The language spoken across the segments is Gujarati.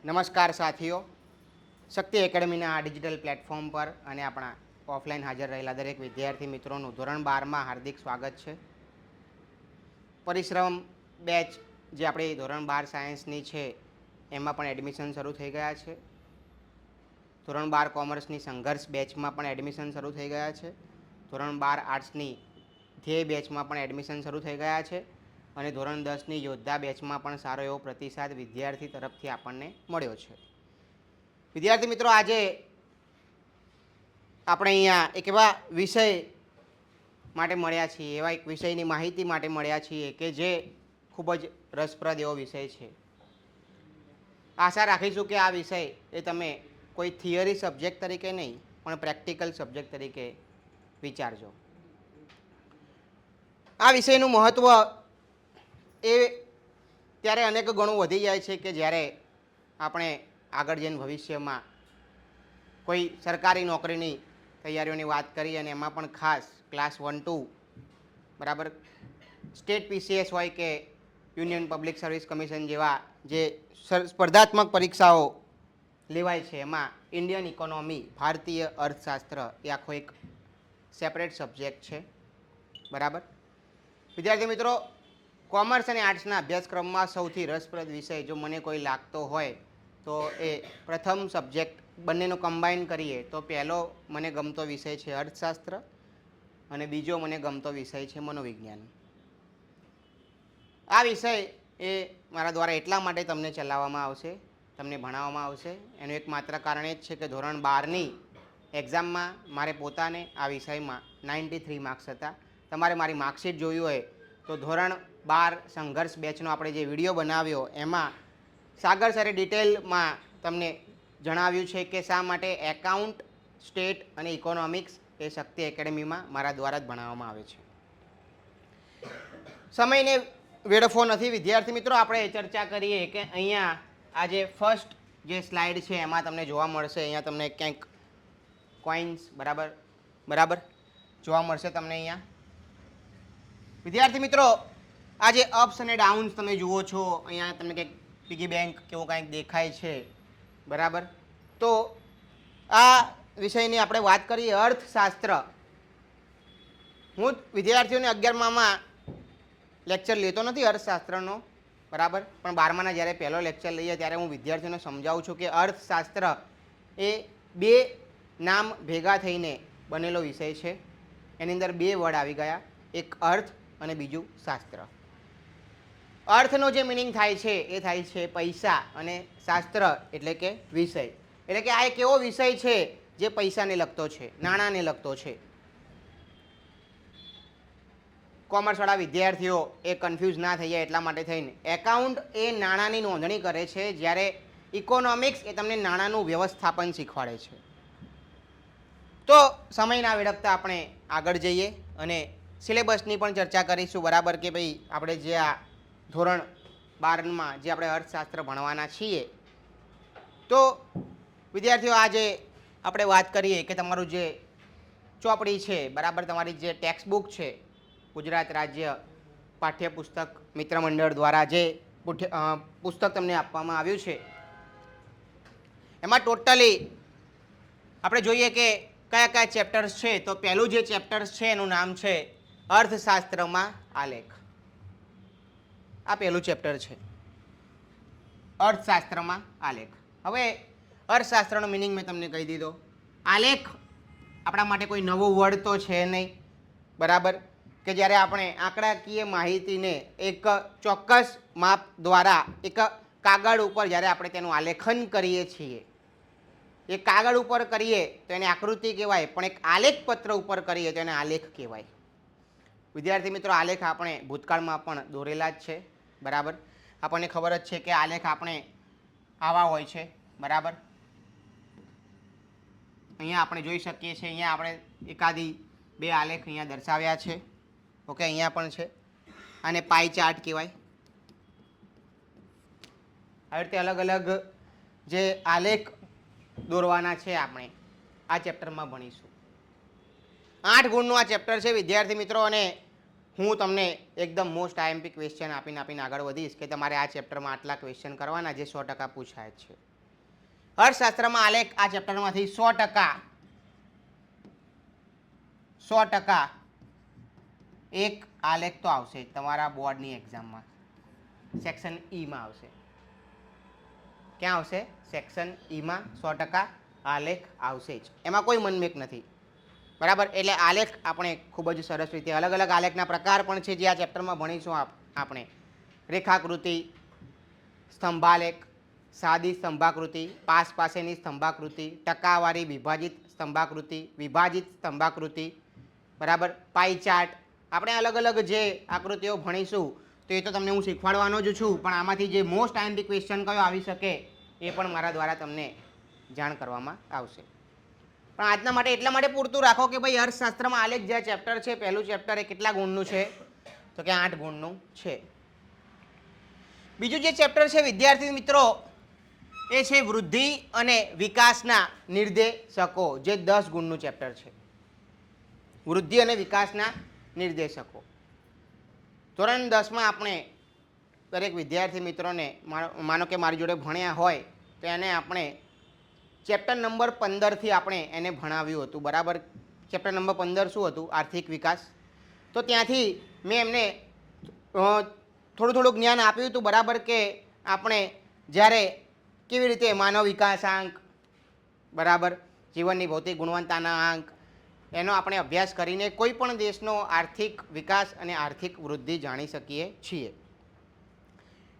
નમસ્કાર સાથીઓ, શક્તિ એકેડમીના આ ડિજિટલ પ્લેટફોર્મ પર અને આપણા ઓફલાઈન હાજર રહેલા દરેક વિદ્યાર્થી મિત્રોનું ધોરણ 12માં હાર્દિક સ્વાગત છે. પરિશ્રમ બેચ જે આપણી ધોરણ 12 સાયન્સની છે એમાં પણ એડમિશન શરૂ થઈ ગયા છે. ધોરણ 12 કોમર્સની સંઘર્ષ બેચમાં પણ એડમિશન શરૂ થઈ ગયા છે. ધોરણ 12 આર્ટ્સની ધ્યેય બેચમાં પણ એડમિશન શરૂ થઈ ગયા છે અને ધોરણ 10ની યોદ્ધા બેચમાં પણ સારો એવો પ્રતિસાદ વિદ્યાર્થી તરફથી આપણને મળ્યો છે. વિદ્યાર્થી મિત્રો, આજે આપણે અહીંયા એક એવા વિષય માટે મળ્યા છીએ, એવા એક વિષયની માહિતી માટે મળ્યા છીએ કે જે ખૂબ જ રસપ્રદ એવો વિષય છે. આશા રાખીશું કે આ વિષય એ તમે કોઈ થિયરી સબ્જેક્ટ તરીકે નહીં પણ પ્રેક્ટિકલ સબ્જેક્ટ તરીકે વિચારજો. આ વિષયનું મહત્ત્વ એ ત્યારે અનેક ગણું વધી જાય છે કે જ્યારે આપણે આગળ જઈને ભવિષ્યમાં કોઈ સરકારી નોકરીની તૈયારીઓની વાત કરી અને એમાં પણ ખાસ ક્લાસ 1-2 બરાબર, સ્ટેટ PCS હોય કે યુનિયન પબ્લિક સર્વિસ કમિશન જેવા જે સ્પર્ધાત્મક પરીક્ષાઓ લેવાય છે એમાં ઇન્ડિયન ઇકોનોમી, ભારતીય અર્થશાસ્ત્ર એ આખો એક સેપરેટ સબ્જેક્ટ છે. બરાબર વિદ્યાર્થી મિત્રો, કોમર્સ અને આર્ટ્સના અભ્યાસક્રમમાં સૌથી રસપ્રદ વિષય જો મને કોઈ લાગતો હોય તો એ પ્રથમ સબ્જેક્ટ બંનેનો કમ્બાઈન કરીએ તો પહેલો મને ગમતો વિષય છે અર્થશાસ્ત્ર અને બીજો મને ગમતો વિષય છે મનોવિજ્ઞાન. આ વિષય એ મારા દ્વારા એટલા માટે તમને ચલાવવામાં આવશે, તમને ભણાવવામાં આવશે, એનું એકમાત્ર કારણ એ જ છે કે ધોરણ 12ની એક્ઝામમાં મારે પોતાને આ વિષયમાં 93 માર્ક્સ હતા. તમારે મારી માર્કશીટ જોયું હોય તો ધોરણ 12 સંઘર્ષ બેચનો આપણે જે વિડીયો બનાવ્યો એમાં સાગર સરે ડિટેલમાં તમને જણાવ્યું છે કે શા માટે એકાઉન્ટ, સ્ટેટ અને ઇકોનોમિક્સ એ શક્તિ એકેડમીમાં મારા દ્વારા જ ભણાવવામાં આવે છે. સમયને વેડફો નથી વિદ્યાર્થી મિત્રો, આપણે ચર્ચા કરીએ કે અહીંયા આ જે ફર્સ્ટ જે સ્લાઇડ છે એમાં તમને જોવા મળશે, અહીંયા તમને ક્યાંક કોઇન્સ બરાબર જોવા મળશે તમને અહીંયા. વિદ્યાર્થી મિત્રો, આ જે અપ્સ અને ડાઉન્સ તમે જુઓ છો, અહીંયા તમને કંઈક પિગી બેંક કેવું કાંઈક દેખાય છે. બરાબર, તો આ વિષયની આપણે વાત કરીએ અર્થશાસ્ત્ર. હું વિદ્યાર્થીઓને 11મામાં લેક્ચર લેતો નથી અર્થશાસ્ત્રનો, બરાબર, પણ 12માના જ્યારે પહેલો લેક્ચર લઈએ ત્યારે હું વિદ્યાર્થીઓને સમજાવું છું કે અર્થશાસ્ત્ર એ બે નામ ભેગા થઈને બનેલો વિષય છે. એની અંદર બે વર્ડ આવી ગયા, એક અર્થ અને બીજું શાસ્ત્ર. અર્થનો જે મિનિંગ થાય છે એ થાય છે પૈસા અને શાસ્ત્ર એટલે કે વિષય. એટલે કે આ એક એવો વિષય છે જે પૈસાને લગતો છે, નાણાંને લગતો છે. કોમર્સવાળા વિદ્યાર્થીઓ એ કન્ફ્યુઝ ના થઈ જાય એટલા માટે થઈને એકાઉન્ટ એ નાણાંની નોંધણી કરે છે, જ્યારે ઇકોનોમિક્સ એ તમને નાણાંનું વ્યવસ્થાપન શીખવાડે છે. તો સમય ના વેડફતા આપણે આગળ જઈએ અને સિલેબસની પણ ચર્ચા કરીશું. બરાબર કે ભાઈ આપણે જે આ ધોરણ 12માં જે આપણે અર્થશાસ્ત્ર ભણવાના છીએ, તો વિદ્યાર્થીઓ આજે આપણે વાત કરીએ કે તમારું જે ચોપડી છે, બરાબર, તમારી જે ટેક્સ્ટ બુક છે, ગુજરાત રાજ્ય પાઠ્યપુસ્તક મિત્ર મંડળ દ્વારા જે પુસ્તક તમને આપવામાં આવ્યું છે એમાં ટોટલી આપણે જોઈએ કે કયા કયા ચેપ્ટર્સ છે. તો પહેલું જે ચેપ્ટર્સ છે એનું નામ છે અર્થશાસ્ત્રમાં આલેખ. આ પહેલું ચેપ્ટર છે, અર્થશાસ્ત્રમાં આલેખ. હવે અર્થશાસ્ત્રનો મિનિંગ મેં તમને કહી દીધો. આલેખ આપણા માટે કોઈ નવો વર્ડ તો છે નહીં, બરાબર, કે જ્યારે આપણે આંકડાકીય માહિતીને એક ચોક્કસ માપ દ્વારા એક કાગળ ઉપર જ્યારે આપણે તેનું આલેખન કરીએ છીએ, એ કાગળ ઉપર કરીએ તો એને આકૃતિ કહેવાય, પણ એક આલેખ પત્ર ઉપર કરીએ તો એને આલેખ કહેવાય. વિદ્યાર્થી મિત્રો, આલેખ આપણે ભૂતકાળમાં પણ દોરેલા જ છે. બરાબર, આપણને ખબર જ છે કે આલેખ આપણે આવા હોય છે. બરાબર, અહીંયા આપણે જોઈ શકીએ છીએ, અહીંયા આપણે એકાદી બે આલેખ અહીંયા દર્શાવ્યા છે. ઓકે, અહીંયા પણ છે. આને પાઈ ચાર્ટ કહેવાય. આવી રીતે અલગ અલગ જે આલેખ દોરવાના છે આપણે આ ચેપ્ટરમાં ભણીશું. 8 ગુણનું આ ચેપ્ટર છે વિદ્યાર્થી મિત્રો, અને હું તમને એકદમ મોસ્ટ આઈએમપી ક્વેશ્ચન આપીને આગળ વધીશ કે તમારે આ ચેપ્ટરમાં આટલા ક્વેશ્ચન કરવાના જે 100% પૂછાય છે. અર્થશાસ્ત્રમાં આલેખ આ ચેપ્ટરમાંથી 100% એક આલેખ તો આવશે તમારા બોર્ડની એક્ઝામમાં. સેક્શન ઈમાં આવશે. ક્યાં આવશે? સેક્શન ઈમાં 100% આલેખ આવશે જ, એમાં કોઈ મનમેક નથી. બરાબર, એટલે આલેખ આપણે ખૂબ જ સરસ રીતે અલગ અલગ આલેખના પ્રકાર પણ છે જે આ ચેપ્ટરમાં ભણીશું આપણે. રેખાકૃતિ, સ્તંભાલેખ, સાદી સ્તંભાકૃતિ, પાસેની સ્તંભાકૃતિ, ટકાવારી વિભાજિત સ્તંભાકૃતિ, વિભાજિત સ્તંભાકૃતિ, બરાબર, પાઈ ચાર્ટ. આપણે અલગ અલગ જે આકૃતિઓ ભણીશું તો એ તો તમને હું શીખવાડવાનો જ છું, પણ આમાંથી જે મોસ્ટ આઈએમપી ક્વેશ્ચન કયો આવી શકે એ પણ મારા દ્વારા તમને જાણ કરવામાં આવશે. પણ આજના માટે એટલા માટે પૂરતું રાખો કે ભાઈ અર્થશાસ્ત્રમાં આલેખ જે ચેપ્ટર છે, પહેલું ચેપ્ટર એ કેટલા ગુણનું છે? તો કે 8 ગુણનું છે. બીજું જે ચેપ્ટર છે વિદ્યાર્થી મિત્રો એ છે વૃદ્ધિ અને વિકાસના નિર્દેશકો, જે 10 ગુણનું ચેપ્ટર છે. વૃદ્ધિ અને વિકાસના નિર્દેશકો. ધોરણ 10માં આપણે દરેક વિદ્યાર્થી મિત્રોને માનો કે મારી જોડે ભણ્યા હોય તો એને આપણે ચેપ્ટર નંબર 15થી આપણે એને ભણાવ્યું હતું. બરાબર, ચેપ્ટર નંબર 15 શું હતું? આર્થિક વિકાસ. તો ત્યાંથી મેં એમને થોડું જ્ઞાન આપ્યું હતું. બરાબર, કે આપણે જ્યારે કેવી રીતે માનવ વિકાસાંક, બરાબર, જીવનની ભૌતિક ગુણવત્તાના આંક, એનો આપણે અભ્યાસ કરીને કોઈ પણ દેશનો આર્થિક વિકાસ અને આર્થિક વૃદ્ધિ જાણી શકીએ છીએ.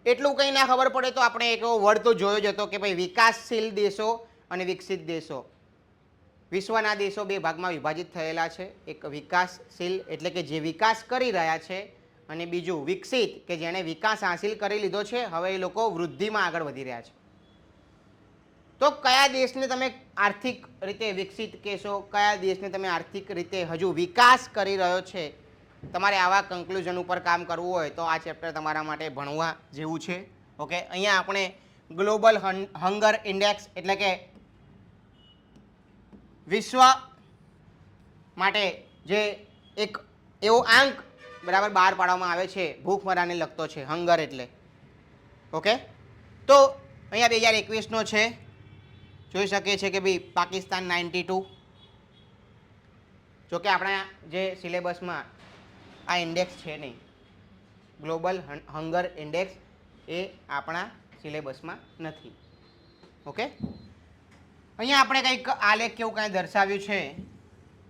એટલું કંઈ ના ખબર પડે તો આપણે એક વર્ડ તો જોયો જ હતો કે ભાઈ વિકાસશીલ દેશો અને વિકસિત દેશો. વિશ્વના દેશો 2 ભાગમાં વિભાજિત થયેલા છે. એક વિકાસશીલ એટલે કે જે વિકાસ કરી રહ્યા છે, અને બીજું વિકસિત કે જેણે વિકાસ હાંસિલ કરી લીધો છે, હવે એ લોકો વૃદ્ધિમાં આગળ વધી રહ્યા છે. તો કયા દેશને તમે આર્થિક રીતે વિકસિત કહેશો, કયા દેશને તમે આર્થિક રીતે હજુ વિકાસ કરી રહ્યો છે? તમારે આવા કન્ક્લુઝન ઉપર કામ કરવું હોય તો આ ચેપ્ટર તમારા માટે ભણવા જેવું છે. ઓકે, અહીંયા આપણે ગ્લોબલ હંગર ઇન્ડેક્સ એટલે કે વિશ્વ માટે જે એક એવો આંક, બરાબર, બહાર પાડવામાં આવે છે, ભૂખમરાને લગતો છે. હંગર એટલે ઓકે. તો અહીંયા 2021નો છે. જોઈ શકીએ છીએ કે ભાઈ પાકિસ્તાન 92. જોકે આપણા જે સિલેબસમાં આ ઇન્ડેક્સ છે નહીં, ગ્લોબલ હંગર ઇન્ડેક્સ એ આપણા સિલેબસમાં નથી. ઓકે, અહીંયા આપણે કંઈક આલેખ કેવું કંઈ દર્શાવ્યું છે.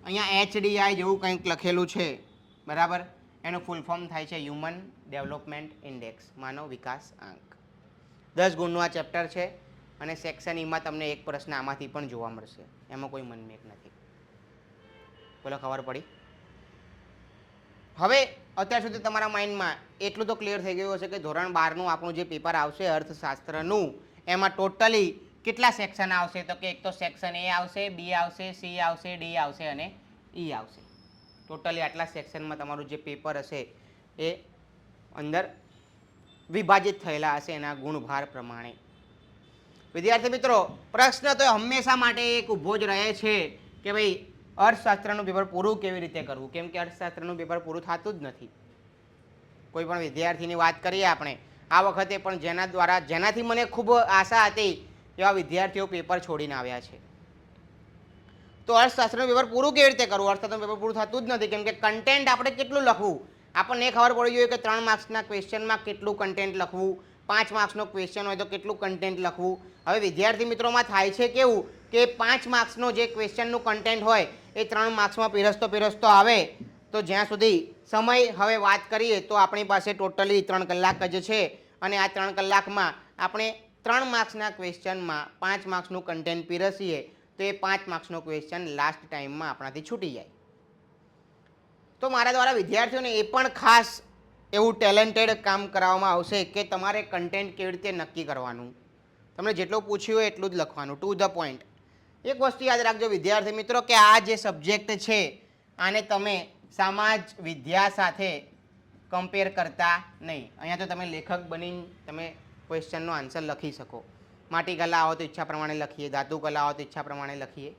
અહીંયા HDI જેવું કંઈક લખેલું છે. બરાબર, એનું ફૂલ ફોર્મ થાય છે હ્યુમન ડેવલપમેન્ટ ઇન્ડેક્સ, માનવ વિકાસ આંક. 10 ગુણનું આ ચેપ્ટર છે અને સેક્શન ઈમાં તમને એક પ્રશ્ન આમાંથી પણ જોવા મળશે. એમાં કોઈ મનમેક નથી. બોલો, ખબર પડી? હવે અત્યાર સુધી તમારા માઇન્ડમાં એટલું તો ક્લિયર થઈ ગયું હશે કે ધોરણ 12નું આપણું જે પેપર આવશે અર્થશાસ્ત્રનું, એમાં ટોટલી કેટલા સેક્શન આવશે? તો કે એક તો સેક્શન A આવશે, B આવશે, C આવશે, D આવશે અને E આવશે. ટોટલી આટલા સેક્શનમાં તમારું જે પેપર હશે એ અંદર વિભાજિત થયેલા હશે એના ગુણભાર પ્રમાણે. વિદ્યાર્થી મિત્રો, પ્રશ્ન તો હંમેશા માટે એક ઊભો જ રહે છે કે ભાઈ અર્થશાસ્ત્રનું પેપર પૂરું કેવી રીતે કરવું, કેમ કે અર્થશાસ્ત્રનું પેપર પૂરું થતું જ નથી. કોઈ પણ વિદ્યાર્થીની વાત કરીએ આપણે આ વખતે પણ જેનાથી મને ખૂબ આશા હતી એવા વિદ્યાર્થીઓ પેપર છોડીને આવ્યા છે. તો અર્થશાસ્ત્રનું પેપર પૂરું કેવી રીતે કરવું? અર્થશાસ્ત્રનું પેપર પૂરું થતું જ નથી, કેમ કે કન્ટેન્ટ આપણે કેટલું લખવું આપણને ખબર પડી જોઈએ કે 3 માર્ક્સના ક્વેશ્ચનમાં કેટલું કન્ટેન્ટ લખવું, 5 માર્ક્સનો ક્વેશ્ચન હોય તો કેટલું કન્ટેન્ટ લખવું. હવે વિદ્યાર્થી મિત્રોમાં થાય છે કેવું કે 5 માર્ક્સનો જે ક્વેશ્ચનનું કન્ટેન્ટ હોય એ 3 માર્ક્સમાં પીરસતો આવે. તો જ્યાં સુધી સમય હવે વાત કરીએ તો આપણી પાસે ટોટલી 3 કલાક જ છે, અને આ 3 કલાકમાં આપણે 3 માર્ક્સના ક્વેશ્ચનમાં 5 માર્ક્સનું કન્ટેન્ટ પીરસીએ તો એ 5 માર્ક્સનો ક્વેશ્ચન લાસ્ટ ટાઈમમાં આપણાથી છૂટી જાય. તો મારા દ્વારા વિદ્યાર્થીઓને એ પણ ખાસ એવું ટેલેન્ટેડ કામ કરાવવામાં આવશે કે તમારે કન્ટેન્ટ કેવી રીતે નક્કી કરવાનું. તમને જેટલું પૂછ્યું હોય એટલું જ લખવાનું, ટુ ધ પોઈન્ટ. એક વસ્તુ યાદ રાખજો વિદ્યાર્થી મિત્રો કે આ જે સબ્જેક્ટ છે આને તમે સમાજ વિદ્યા સાથે કમ્પેર કરતા નહીં. અહીંયા તો તમે લેખક બનીને તમે ક્વેશ્ચનનો આન્સર લખી શકો. માટી કલા આવો તો ઈચ્છા પ્રમાણે લખીએ, ધાતુ કલા આવો તો ઈચ્છા પ્રમાણે લખીએ.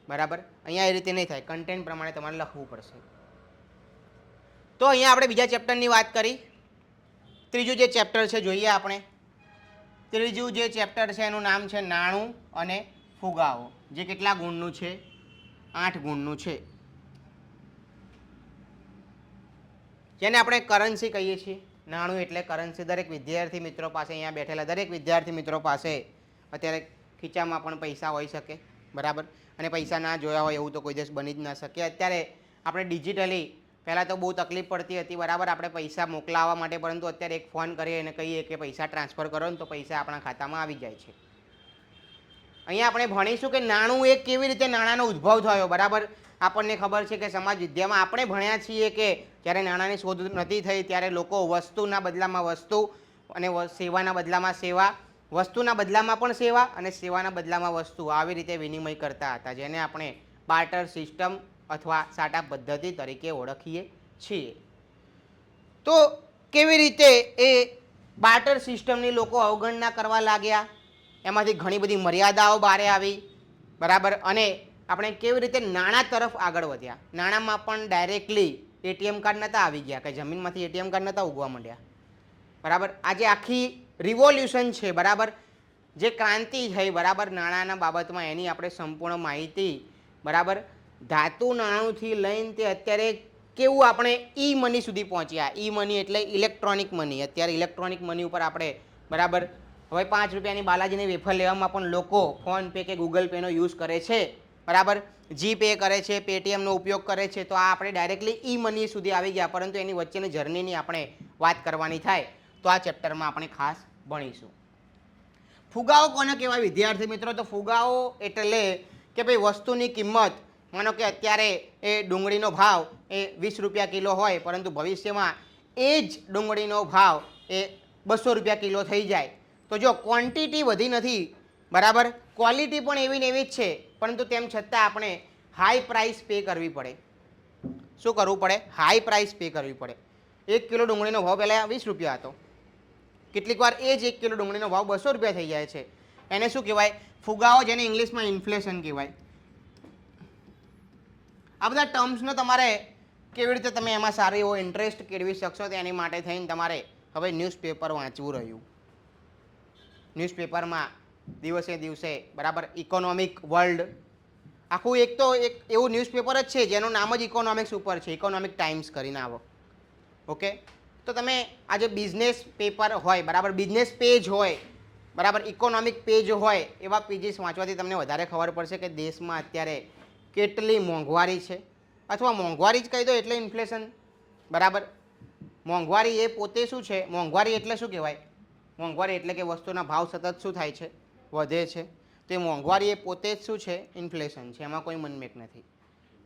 બરાબર, અહીંયા એ રીતે નહીં થાય, કન્ટેન્ટ પ્રમાણે તમારે લખવું પડશે. તો અહીંયા આપણે બીજા ચેપ્ટરની વાત કરી. ત્રીજું જે ચેપ્ટર છે જોઈએ આપણે. ત્રીજું જે ચેપ્ટર છે એનું નામ છે નાણું અને ફુગાવો, જે કેટલા ગુણનું છે? 8 ગુણનું છે, જેને આપણે કરન્સી કહીએ છીએ. નાણું એટલે કરન્સી. દરેક વિદ્યાર્થી મિત્રો પાસે, અહીંયા બેઠેલા દરેક વિદ્યાર્થી મિત્રો પાસે અત્યારે ખીચામાં પણ પૈસા હોઈ શકે, બરાબર, અને પૈસા ના જોયા હોય એવું તો કોઈ દિવસ બની જ ના શકે. અત્યારે આપણે ડિજિટલી, પહેલાં તો બહુ તકલીફ પડતી હતી, બરાબર, આપણે પૈસા મોકલાવવા માટે, પરંતુ અત્યારે એક ફોન કરીએ અને કહીએ કે પૈસા ટ્રાન્સફર કરો ને તો પૈસા આપણા ખાતામાં આવી જાય છે. અહીંયા આપણે ભણીશું કે નાણું એ કેવી રીતે નાણાંનો ઉદ્ભવ થયો, બરાબર. આપણને ખબર છે કે સમાજ વિદ્યામાં આપણે ભણ્યા છીએ કે જ્યારે નાણાંની શોધ નથી થઈ ત્યારે લોકો વસ્તુના બદલામાં વસ્તુ અને સેવાના બદલામાં સેવા, વસ્તુના બદલામાં પણ સેવા અને સેવાના બદલામાં વસ્તુ, આવી રીતે વિનિમય કરતા હતા, જેને આપણે બાર્ટર સિસ્ટમ અથવા સાટા પદ્ધતિ તરીકે ઓળખીએ છીએ. તો કેવી રીતે એ બાર્ટર સિસ્ટમની લોકો અવગણના કરવા લાગ્યા, એમાંથી ઘણી બધી મર્યાદાઓ બહાર આવી, બરાબર, અને આપણે કેવી રીતે નાણાં તરફ આગળ વધ્યા. નાણાંમાં પણ ડાયરેક્ટલી એટીએમ કાર્ડ નહોતા આવી ગયા, કે જમીનમાંથી એટીએમ કાર્ડ નહોતા ઉગવા માંડ્યા, બરાબર. આજે આખી રિવોલ્યુશન છે, બરાબર, જે ક્રાંતિ થઈ, બરાબર, નાણાંના બાબતમાં, એની આપણે સંપૂર્ણ માહિતી, બરાબર, ધાતુ નાણુંથી લઈને તે અત્યારે કેવું આપણે ઈ મની સુધી પહોંચ્યા. ઈ મની એટલે ઇલેક્ટ્રોનિક મની. અત્યારે ઇલેક્ટ્રોનિક મની ઉપર આપણે, બરાબર, હવે 5 રૂપિયાની બાલાજીની વેફર લેવામાં પણ લોકો ફોનપે કે ગૂગલ પેનો યુઝ કરે છે, બરાબર, જીપે કરે છે, પેટીએમનો ઉપયોગ કરે છે. તો આ આપણે ડાયરેક્ટલી ઈ મની સુધી આવી ગયા, પરંતુ એની વચ્ચેની જર્નીની આપણે વાત કરવાની થાય તો આ ચેપ્ટરમાં આપણે ખાસ ભણીશું. ફુગાવો કોને કહેવાય વિદ્યાર્થી મિત્રો? તો ફુગાવો એટલે કે ભાઈ વસ્તુની કિંમત, માનો કે અત્યારે એ ડુંગળીનો ભાવ એ 20 રૂપિયા કિલો હોય, પરંતુ ભવિષ્યમાં એ જ ડુંગળીનો ભાવ એ 200 રૂપિયા કિલો થઈ જાય. તો જો ક્વોન્ટિટી વધી નથી, બરાબર, ક્વોલિટી પણ એવી ને એવી જ છે, પરંતુ તેમ છતાં આપણે હાઈ પ્રાઇસ પે કરવી પડે. શું કરવું પડે? હાઈ પ્રાઇસ પે કરવી પડે. 1 કિલો ડુંગળીનો ભાવ પહેલાં 20 રૂપિયા હતો, કેટલીક વાર એ જ 1 કિલો ડુંગળીનો ભાવ 200 રૂપિયા થઈ જાય છે. એને શું કહેવાય? ફુગાવો, જેને ઇંગ્લિશમાં ઇન્ફ્લેશન કહેવાય. આ બધા ટર્મ્સનો તમારે કેવી રીતે તમે એમાં સારો એવો ઇન્ટરેસ્ટ કેળવી શકશો, તેની માટે થઈને તમારે હવે ન્યૂઝપેપર વાંચવું રહ્યું. ન્યૂઝપેપરમાં દિવસે દિવસે, બરાબર, ઇકોનોમિક વર્લ્ડ, આખું એક તો એક એવું ન્યૂઝપેપર જ છે જેનું નામ જ ઇકોનોમિક્સ ઉપર છે, ઇકોનોમિક ટાઈમ્સ કરીને આવો. ઓકે, તો તમે આજે બિઝનેસ પેપર હોય, બરાબર, બિઝનેસ પેજ હોય, બરાબર, ઇકોનોમિક પેજ હોય, એવા પેજીસ વાંચવાથી તમને વધારે ખબર પડશે કે દેશમાં અત્યારે કેટલી મોંઘવારી છે, અથવા મોંઘવારી જ કહી દો એટલે ઇન્ફ્લેશન, બરાબર. મોંઘવારી એ પોતે શું છે? મોંઘવારી એટલે શું કહેવાય? મોંઘવારી એટલે કે વસ્તુના ભાવ સતત શું થાય છે? વધે છે. તો એ મોંઘવારી એ પોતે જ શું છે? ઇન્ફ્લેશન છે. એમાં કોઈ મનમેક નથી.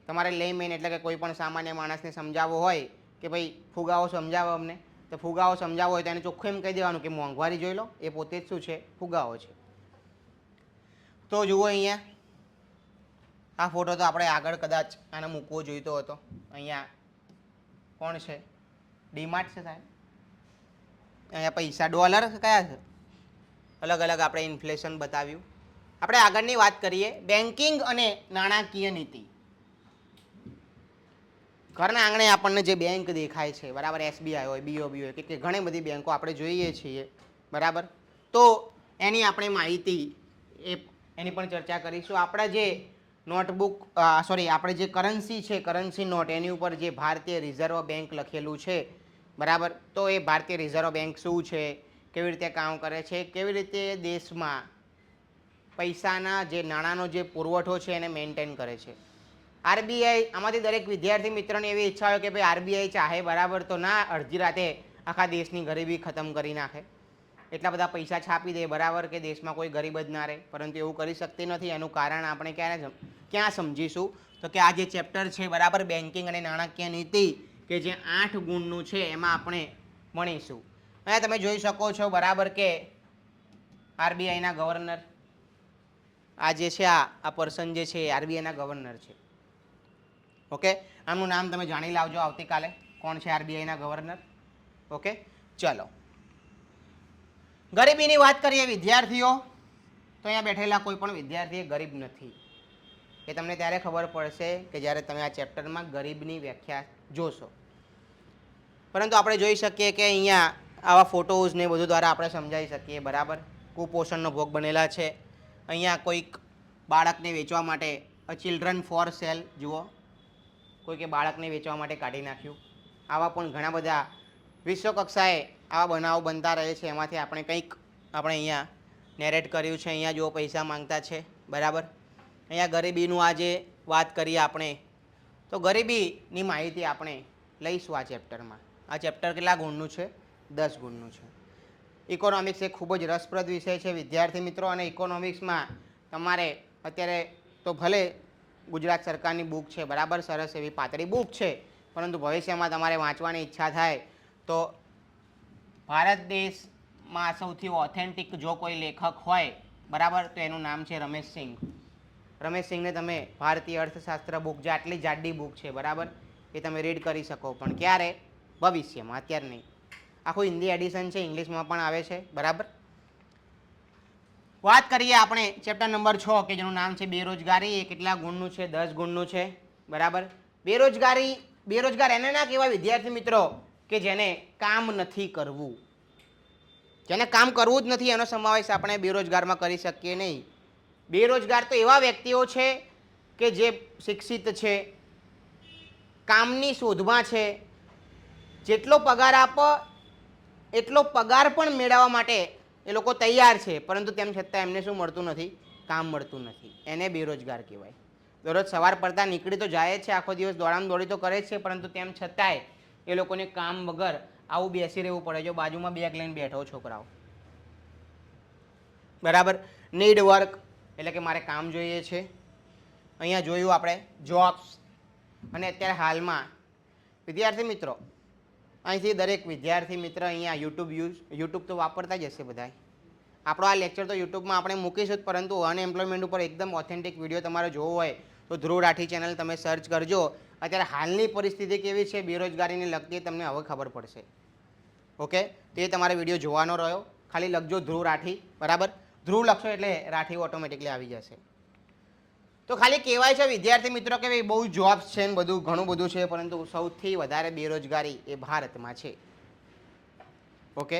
તમારે લેમેન એટલે કે કોઈ પણ સામાન્ય માણસને સમજાવવો હોય કે ભાઈ ફુગાવો સમજાવો અમને, તો ફુગાવો સમજાવવો હોય તો એને ચોખ્ખું એમ કહી દેવાનું કે મોંઘવારી જોઈ લો, એ પોતે જ શું છે? ફુગાવો છે. તો જુઓ અહીંયા આ ફોટો તો આપણે આગળ કદાચ આને મૂકવો જોઈતો હતો. અહીંયા કોણ છે? ડીમાર્ટ છે સાહેબ. અહીંયા પૈસા ડોલર કયા છે? અલગ અલગ આપણે ઇન્ફ્લેશન બતાવ્યું. આપણે આગળની વાત કરીએ, બેન્કિંગ અને નાણાકીય નીતિ. ઘરના આંગણે આપણને જે બેંક દેખાય છે, બરાબર, એસબીઆઈ હોય, બીઓબી હોય, કે ઘણી બધી બેંકો આપણે જોઈએ છીએ, બરાબર. તો એની આપણે માહિતી એની પણ ચર્ચા કરીશું. આપણા જે નોટબુક, સોરી, આપણે જે કરન્સી છે, કરન્સી નોટ, એની ઉપર જે ભારતીય રિઝર્વ બેંક લખેલું છે, બરાબર, તો એ ભારતીય રિઝર્વ બેંક શું છે, કેવી રીતે કામ કરે છે, કેવી રીતે દેશમાં પૈસાના જે નાણાંનો જે પુરવઠો છે એને મેન્ટેન કરે છે. આરબીઆઈ, આમાંથી દરેક વિદ્યાર્થી મિત્રોને એવી ઈચ્છા હોય કે ભાઈ આરબીઆઈ ચાહે, બરાબર, તો ના અડધી રાતે આખા દેશની ગરીબી ખતમ કરી નાખે, એટલા બધા પૈસા છાપી દે, બરાબર, કે દેશમાં કોઈ ગરીબ જ ના રહે, પરંતુ એવું કરી શકતી નથી. એનું કારણ આપણે ક્યાં સમજીશું? તો કે આ જે ચેપ્ટર છે, બરાબર, બેન્કિંગ અને નાણાકીય નીતિ, કે જે 8 ગુણનું છે, એમાં આપણે ભણીશું. અહીંયા તમે જોઈ શકો છો, બરાબર, કે આરબીઆઈના ગવર્નર, આ જે છે આ પર્સન જે છે એ આરબીઆઈના ગવર્નર છે. ઓકે, આમનું નામ તમે જાણી લાવજો આવતીકાલે, કોણ છે આરબીઆઈના ગવર્નર. ઓકે, ચલો. ગરીબીની વાત કરીએ વિદ્યાર્થીઓ, તો અહીંયા બેઠેલા કોઈ પણ વિદ્યાર્થી ગરીબ નથી. એ તમને ત્યારે ખબર પડશે કે જ્યારે તમે આ ચેપ્ટરમાં ગરીબની વ્યાખ્યા જોશો. પરંતુ આપણે જોઈ શકીએ કે અહીંયા આવા ફોટોઝ ને બધું દ્વારા આપણે સમજાવી શકીએ, બરાબર. કુપોષણનો ભોગ બનેલા છે. અહીંયા કોઈક બાળકને વેચવા માટે ચિલ્ડ્રન ફોર સેલ, જુઓ, કોઈકે બાળકને વેચવા માટે કાઢી નાખ્યું. આવા પણ ઘણા બધા વિશ્વ કક્ષાએ આવા બનાવો બનતા રહે છે. એમાંથી આપણે કંઈક આપણે અહીંયા નેરેટ કર્યું છે. અહીંયા જો પૈસા માંગતા છે, બરાબર. અહીંયા ગરીબીનું આ જે વાત કરીએ આપણે, તો ગરીબીની માહિતી આપણે લઈશું આ ચેપ્ટરમાં. આ ચેપ્ટર કેટલા ગુણનું છે? 10 ગુણનું છે. ઇકોનોમિક્સ એ ખૂબ જ રસપ્રદ વિષય છે વિદ્યાર્થી મિત્રો, અને ઇકોનોમિક્સમાં તમારે અત્યારે તો ભલે ગુજરાત સરકારની બુક છે, બરાબર, સરસ એવી પાતળી બુક છે, પરંતુ ભવિષ્યમાં તમારે વાંચવાની ઈચ્છા થાય તો ભારત દેશમાં સૌથી ઓથેન્ટિક જો કોઈ લેખક હોય, બરાબર, તો એનું નામ છે રમેશ સિંઘ. રમેશ સિંઘને તમે ભારતીય અર્થશાસ્ત્ર બુક, જે આટલી જાડી બુક છે, બરાબર, એ તમે રીડ કરી શકો. પણ ક્યારે? ભવિષ્યમાં, અત્યારે નહીં. આખું હિન્દી એડિશન છે, ઇંગ્લિશમાં પણ આવે છે, બરાબર. વાત કરીએ આપણે ચેપ્ટર નંબર 6 કે જેનું નામ છે બેરોજગારી. એ કેટલા ગુણનું છે? 10 ગુણનું છે, બરાબર. બેરોજગાર એને ના કહેવાય વિદ્યાર્થી મિત્રો કે જેને કામ નથી કરવું. જેને કામ કરવું જ નથી એનો સમાવેશ આપણે બેરોજગારમાં કરી શકીએ નહીં. બેરોજગાર તો એવા વ્યક્તિઓ છે કે જે શિક્ષિત છે, કામની શોધમાં છે, જેટલો પગાર આપો એટલો પગાર પણ મેળવવા માટે એ લોકો તૈયાર છે, પરંતુ તેમ છતાં એમને શું મળતું નથી? કામ મળતું નથી. એને બેરોજગાર કહેવાય. દરરોજ સવાર પડતા નીકળી તો જાય જ છે, આખો દિવસ દોડામ દોડી તો કરે જ છે, પરંતુ તેમ છતાંય એ લોકોને કામ વગર આવું બેસી રહેવું પડે. જો બાજુમાં બેગ લઈને બેઠો છોકરાઓ, બરાબર. નીડ વર્ક એટલે કે મારે કામ જોઈએ છે. અહીંયા જોયું આપણે જોબ્સ. અને અત્યારે હાલમાં વિદ્યાર્થી મિત્રો, અહીંથી દરેક વિદ્યાર્થી મિત્ર અહીંયા યુટ્યુબ તો વાપરતા જ હશે બધા. આપણો આ લેક્ચર તો યુટ્યુબમાં આપણે મૂકીશું જ, પરંતુ અનએમ્પ્લોયમેન્ટ ઉપર એકદમ ઓથેન્ટિક વિડીયો તમારે જોવો હોય તો ધ્રુવ રાઠી ચેનલ તમે સર્ચ કરજો. અત્યારે હાલની પરિસ્થિતિ કેવી છે બેરોજગારીને લગતી તમને હવે ખબર પડશે. ઓકે, તો એ તમારે વિડીયો જોવાનો રહ્યો. ખાલી લખજો ધ્રુવ રાઠી, બરાબર. ધ્રુવ લખશો એટલે રાઠી ઓટોમેટિકલી આવી જશે. તો ખાલી કહેવાય છે વિદ્યાર્થી મિત્રો કે ભાઈ બહુ જોબ્સ છે ને બધું ઘણું બધું છે, પરંતુ સૌથી વધારે બેરોજગારી એ ભારતમાં છે. ઓકે,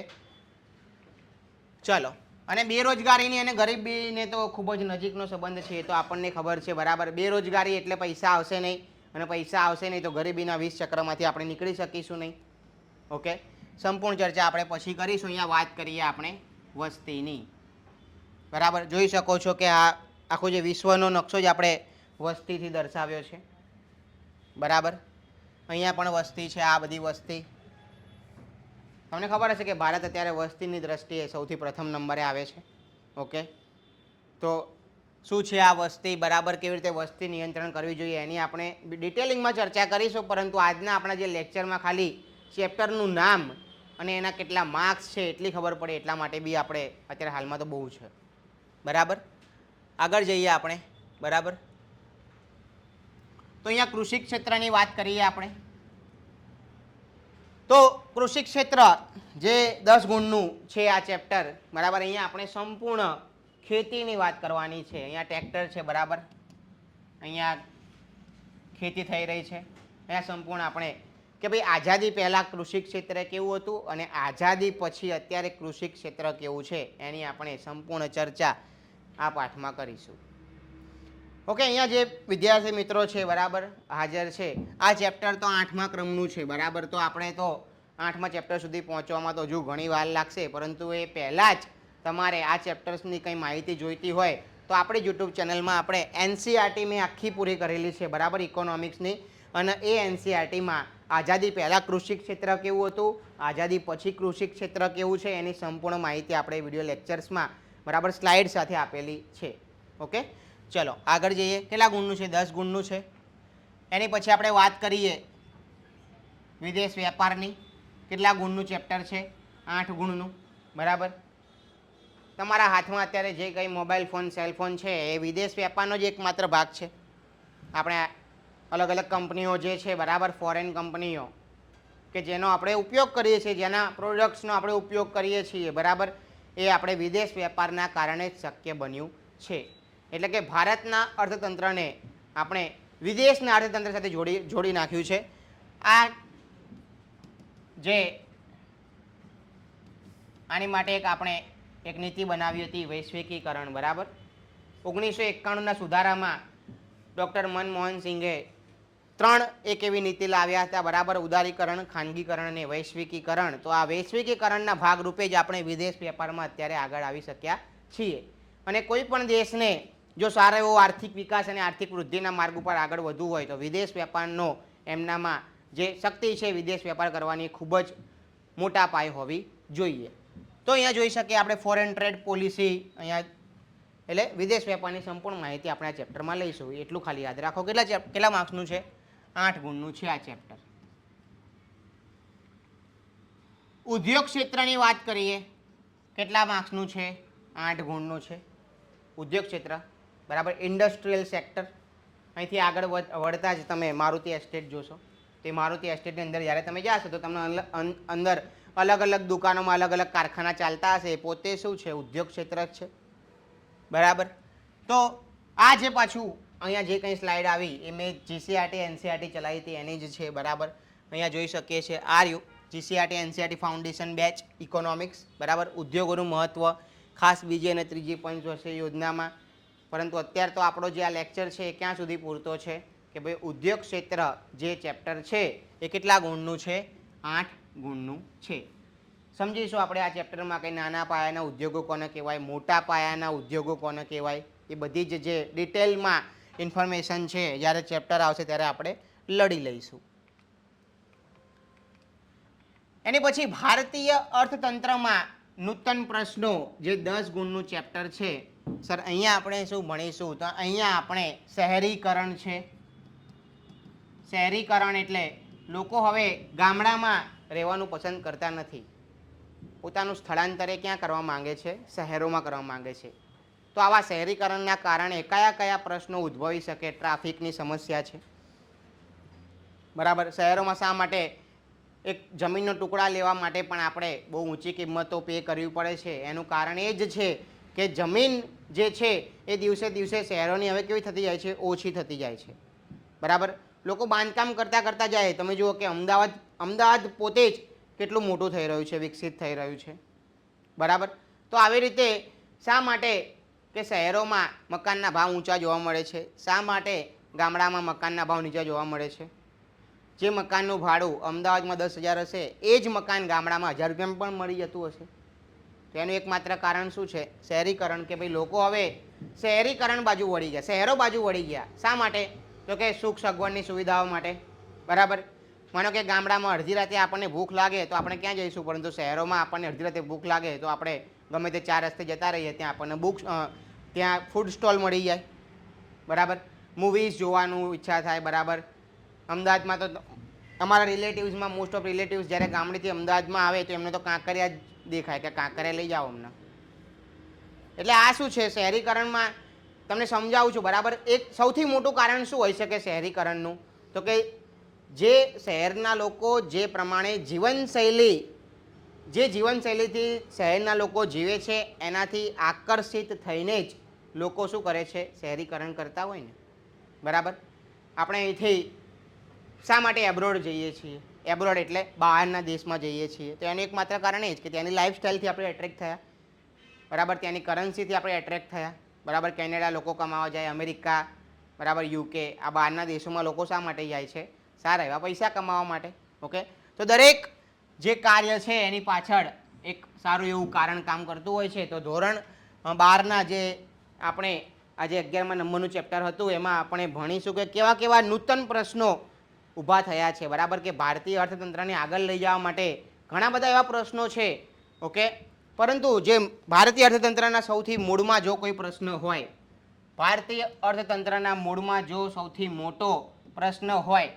ચલો. અને બેરોજગારીની અને ગરીબીને તો ખૂબ જ નજીકનો સંબંધ છે, એ તો આપણને ખબર છે, બરાબર. બેરોજગારી એટલે પૈસા આવશે નહીં, અને પૈસા આવશે નહીં તો ગરીબીના 20 ચક્રમાંથી આપણે નીકળી શકીશું નહીં. ઓકે, સંપૂર્ણ ચર્ચા આપણે પછી કરીશું. અહીંયા વાત કરીએ આપણે વસ્તીની, બરાબર. જોઈ શકો છો કે આ આખો જે વિશ્વનો નકશો જ આપણે વસ્તીથી દર્શાવ્યો છે, બરાબર. અહીંયા પણ વસ્તી છે, આ બધી વસ્તી. તમને ખબર હશે કે ભારત અત્યારે વસ્તીની દ્રષ્ટિએ સૌથી પ્રથમ નંબરે આવે છે. ઓકે, તો શું છે આ વસ્તી, બરાબર, કેવી રીતે વસ્તી નિયંત્રણ કરવી જોઈએ એની આપણે ડિટેલિંગમાં ચર્ચા કરીશું. પરંતુ આજના આપણા જે લેક્ચરમાં ખાલી ચેપ્ટરનું નામ અને એના કેટલા માર્ક્સ છે એટલી ખબર પડે, એટલા માટે બી આપણે અત્યારે હાલમાં તો બહુ છે, બરાબર. આગળ જઈએ આપણે, બરાબર. તો અહીંયા કૃષિ ક્ષેત્રની વાત કરીએ આપણે. તો કૃષિ ક્ષેત્ર જે 10 ગુણનું છે આ ચેપ્ટર, બરાબર. અહીંયા આપણે સંપૂર્ણ ખેતીની વાત કરવાની છે. અહીંયા ટ્રેક્ટર છે, બરાબર. અહીંયા ખેતી થઈ રહી છે. અહીંયા સંપૂર્ણ આપણે કે ભાઈ આઝાદી પહેલાં કૃષિ ક્ષેત્ર કેવું હતું અને આઝાદી પછી અત્યારે કૃષિ ક્ષેત્ર કેવું છે એની આપણે સંપૂર્ણ ચર્ચા આ પાઠમાં કરીશું. ઓકે, અહીંયા જે વિદ્યાર્થી મિત્રો છે, બરાબર, હાજર છે. આ ચેપ્ટર તો 8મા ક્રમનું છે, બરાબર. તો આપણે તો 8મા ચેપ્ટર સુધી પહોંચવામાં તો હજુ ઘણી વાર લાગશે, પરંતુ એ પહેલાં જ તમારે આ ચેપ્ટર્સની કંઈ માહિતી જોઈતી હોય તો આપણી યુટ્યુબ ચેનલમાં આપણે એનસીઆરટી મેં આખી પૂરી કરેલી છે, બરાબર, ઇકોનોમિક્સની. અને એ એનસીઆરટીમાં આઝાદી પહેલાં કૃષિ ક્ષેત્ર કેવું હતું, આઝાદી પછી કૃષિ ક્ષેત્ર કેવું છે એની સંપૂર્ણ માહિતી આપણે વિડીયો લેક્ચર્સમાં, બરાબર, સ્લાઇડ સાથે આપેલી છે. ઓકે, ચલો આગળ જઈએ. કેટલા ગુણનું છે? 10 ગુણનું છે. એની પછી આપણે વાત કરીએ વિદેશ વેપારની. કેટલા ગુણનું ચેપ્ટર છે? 8 ગુણનું, બરાબર. તમારા હાથમાં અત્યારે જે કંઈ મોબાઈલ ફોન, સેલફોન છે એ વિદેશ વેપારનો જ એકમાત્ર ભાગ છે. આપણે અલગ અલગ કંપનીઓ જે છે, બરાબર, ફોરેન કંપનીઓ કે જેનો આપણે ઉપયોગ કરીએ છીએ, જેના પ્રોડક્ટ્સનો આપણે ઉપયોગ કરીએ છીએ, બરાબર, એ આપણે વિદેશ વેપારના કારણે જ શક્ય બન્યું છે. એટલે કે ભારતના અર્થતંત્રને આપણે વિદેશના અર્થતંત્ર સાથે જોડી નાખ્યું છે. આ જે આની માટે આપણે એક નીતિ બનાવી હતી વૈશ્વિકીકરણ, બરાબર. 1991ના સુધારામાં ડૉક્ટર મનમોહન સિંઘે 3 એક એવી નીતિ લાવ્યા હતા, બરાબર. ઉદારીકરણ, ખાનગીકરણ અને વૈશ્વિકીકરણ. તો આ વૈશ્વિકીકરણના ભાગરૂપે જ આપણે વિદેશ વેપારમાં અત્યારે આગળ આવી શક્યા છીએ. અને કોઈ પણ દેશને જો સારો એવો આર્થિક વિકાસ અને આર્થિક વૃદ્ધિના માર્ગ ઉપર આગળ વધવું હોય તો વિદેશ વેપારનો એમનામાં જે શક્તિ છે વિદેશ વેપાર કરવાની ખૂબ જ મોટા પાયે હોવી જોઈએ. તો અહીંયા જોઈ શકીએ આપણે ફોરેન ટ્રેડ પોલિસી, અહીંયા એટલે વિદેશ વેપારની સંપૂર્ણ માહિતી આપણે આ ચેપ્ટરમાં લઈશું. એટલું ખાલી યાદ રાખો. કેટલા માર્ક્સનું છે? 8 ગુણનું છે આ ચેપ્ટર. ઉદ્યોગ ક્ષેત્રની વાત કરીએ, કેટલા માર્ક્સનું છે? 8 ગુણનું છે ઉદ્યોગ ક્ષેત્ર, બરાબર. ઇન્ડસ્ટ્રીયલ સેક્ટર, અહીંથી આગળ વળતા જ તમે મારુતિ એસ્ટેટ જોશો. તે મારુતિ એસ્ટેટની અંદર જ્યારે તમે જાશો તો તમને અંદર અલગ અલગ દુકાનોમાં અલગ અલગ કારખાના ચાલતા હશે. એ પોતે શું છે? ઉદ્યોગ ક્ષેત્ર જ છે, બરાબર. તો આ જે પાછું અહીંયા જે કંઈ સ્લાઇડ આવી એ મેં જીસીઆરટી એનસીઆરટી ચલાવી હતી એની જ છે, બરાબર. અહીંયા જોઈ શકીએ છીએ આરયુ GCERT NCERT foundation batch economics, બરાબર. ઉદ્યોગોનું મહત્વ ખાસ બીજી અને ત્રીજી પોઈન્ટ હશે યોજનામાં. પરંતુ અત્યારે તો આપણો જે આ લેક્ચર છે એ ક્યાં સુધી પૂરતો છે કે ભાઈ ઉદ્યોગ ક્ષેત્ર જે ચેપ્ટર છે એ કેટલા ગુણનું છે? 8 ગુણનું છે. સમજીશું આપણે આ ચેપ્ટરમાં કંઈ નાના પાયાના ઉદ્યોગો કોને કહેવાય, મોટા પાયાના ઉદ્યોગો કોને કહેવાય, એ બધી જ જે ડિટેલમાં ઇન્ફોર્મેશન છે જ્યારે ચેપ્ટર આવશે ત્યારે આપણે લડી લઈશું. એની પછી ભારતીય અર્થતંત્રમાં નૂતન પ્રશ્નો જે 10 ગુણનું ચેપ્ટર છે. સર અહીંયા આપણે શું ભણીશું? તો અહીંયા આપણે શહેરીકરણ છે. શહેરીકરણ એટલે લોકો હવે ગામડામાં રહેવાનું પસંદ કરતા નથી, પોતાનું સ્થળાંતરે ક્યાં કરવા માંગે છે? શહેરોમાં કરવા માંગે છે. તો આવા શહેરીકરણના કારણે કયા કયા પ્રશ્નો ઉદ્ભવી શકે? ટ્રાફિકની સમસ્યા છે, બરાબર. શહેરોમાં શા માટે એક જમીનનો ટુકડા લેવા માટે પણ આપણે બહુ ઊંચી કિંમતો પે કરવી પડે છે? એનું કારણ એ જ છે કે જમીન જે છે એ દિવસે દિવસે શહેરોની હવે કેવી થતી જાય છે? ઓછી થતી જાય છે, બરાબર. લોકો બાંધકામ કરતાં કરતાં જાય. તમે જુઓ કે અમદાવાદ પોતે જ કેટલું મોટું થઈ રહ્યું છે, વિકસિત થઈ રહ્યું છે, બરાબર. તો આવી રીતે શા માટે કે શહેરોમાં મકાનના ભાવ ઊંચા જોવા મળે છે, શા માટે ગામડામાં મકાનના ભાવ નીચા જોવા મળે છે? જે મકાનનું ભાડું અમદાવાદમાં 10,000 હશે એ જ મકાન ગામડામાં 1,000 રૂપિયામાં પણ મળી જતું હશે. તો એનું એકમાત્ર કારણ શું છે? શહેરીકરણ. કે ભાઈ લોકો હવે શહેરીકરણ બાજુ વળી ગયા, શહેરો બાજુ વળી ગયા. શા માટે? તો કે સુખ સગવડની સુવિધાઓ માટે, બરાબર. માનો કે ગામડામાં અડધી રાતે આપણને ભૂખ લાગે તો આપણે ક્યાં જઈશું? પરંતુ શહેરોમાં આપણને અડધી રાતે ભૂખ લાગે તો આપણે ગમે તે 4 રસ્તે જતા રહીએ, ત્યાં આપણને ત્યાં ફૂડ સ્ટોલ મળી જાય, બરાબર. મૂવીઝ જોવાનું ઈચ્છા થાય, બરાબર. અમદાવાદમાં તો અમારા રિલેટિવ્સમાં મોસ્ટ ઓફ રિલેટિવ્સ જ્યારે ગામડેથી અમદાવાદમાં આવે તો એમને તો કાંકરિયા જ દેખાય કે કાંકરિયા લઈ જાઓ અમને. એટલે આ શું છે? શહેરીકરણમાં તમને સમજાવું છું, બરાબર. એક સૌથી મોટું કારણ શું હોઈ શકે શહેરીકરણનું? તો કે જે શહેરના લોકો જે પ્રમાણે જીવનશૈલીથી શહેરના લોકો જીવે છે એનાથી આકર્ષિત થઈને જ લોકો શું કરે છે? શહેરીકરણ કરતા હોય ને, બરાબર. આપણે અહીંથી શા માટે એબ્રોડ જઈએ છીએ? એબ્રોડ એટલે બહારના દેશમાં જઈએ છીએ. તો એનું એકમાત્ર કારણ એ જ કે ત્યાંની લાઈફસ્ટાઈલથી આપણે એટ્રેક્ટ થયા, બરાબર. ત્યાંની કરન્સીથી આપણે એટ્રેક્ટ થયા, બરાબર. કેનેડા લોકો કમાવા જાય, અમેરિકા, બરાબર, યુકે, આ બહારના દેશોમાં લોકો શા માટે જાય છે? સારા એવા પૈસા કમાવા માટે. ઓકે. તો દરેક જે કાર્ય છે એની પાછળ એક સારું એવું કારણ કામ કરતું હોય છે. તો ધોરણ 12ના જે આપણે આજે 11મા નંબરનું ચેપ્ટર હતું એમાં આપણે ભણીશું કે કેવા કેવા નૂતન પ્રશ્નો ઊભા થયા છે, બરાબર. કે ભારતીય અર્થતંત્રને આગળ લઈ જવા માટે ઘણા બધા એવા પ્રશ્નો છે, ઓકે. પરંતુ જે ભારતીય અર્થતંત્રના સૌથી મૂળમાં જો કોઈ પ્રશ્ન હોય, ભારતીય અર્થતંત્રના મૂળમાં જો સૌથી મોટો પ્રશ્ન હોય,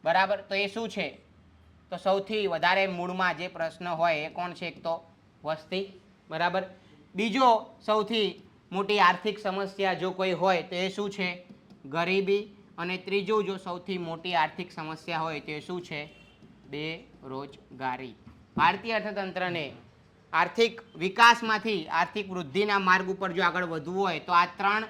બરાબર, તો એ શું છે? તો સૌથી વધારે મૂળમાં જે પ્રશ્ન હોય એ કોણ છે? એક તો વસ્તી, બરાબર. બીજો સૌથી મોટી આર્થિક સમસ્યા જો કોઈ હોય તો એ શું છે? ગરીબી. અને ત્રીજું જો સૌથી મોટી આર્થિક સમસ્યા હોય તો એ શું છે? બેરોજગારી. ભારતીય અર્થતંત્રને આર્થિક વિકાસમાંથી આર્થિક વૃદ્ધિના માર્ગ ઉપર જો આગળ વધવું હોય તો આ 3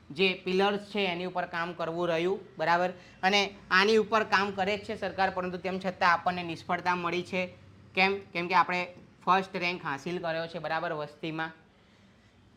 જે પિલર્સ છે એની ઉપર કામ કરવું રહ્યું, બરાબર. અને આની ઉપર કામ કરે જ છે સરકાર, પરંતુ તેમ છતાં આપણને નિષ્ફળતા મળી છે. કેમ કે આપણે ફર્સ્ટ રેન્ક હાસિલ કર્યો છે, બરાબર, વસ્તીમાં.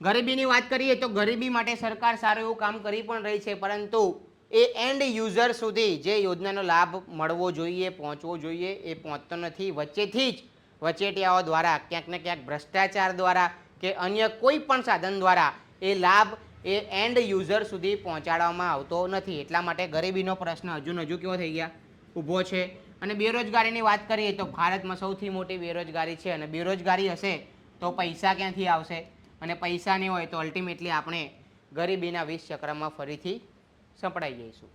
ગરીબીની વાત કરીએ તો ગરીબી માટે સરકાર સારું એવું કામ કરી પણ રહી છે, પરંતુ એ એન્ડ યુઝર સુધી જે યોજનાનો લાભ મળવો જોઈએ, પહોંચવો જોઈએ, એ પહોંચતો નથી. વચ્ચેથી જ વચેટિયાઓ દ્વારા, ક્યાંક ને ક્યાંક ભ્રષ્ટાચાર દ્વારા કે અન્ય કોઈ પણ સાધન દ્વારા એ લાભ એ એન્ડ યુઝર સુધી પહોંચાડવામાં આવતો નથી. એટલા માટે ગરીબીનો પ્રશ્ન હજુ ને હજુ કેવો થઈ ગયા, ઊભો છે. અને બેરોજગારીની વાત કરીએ તો ભારતમાં સૌથી મોટી બેરોજગારી છે, અને બેરોજગારી હશે તો પૈસા ક્યાંથી આવશે, અને પૈસા નહીં હોય તો અલ્ટિમેટલી આપણે ગરીબીના 20 ચક્રમાં ફરીથી સપડાઈ જઈશું.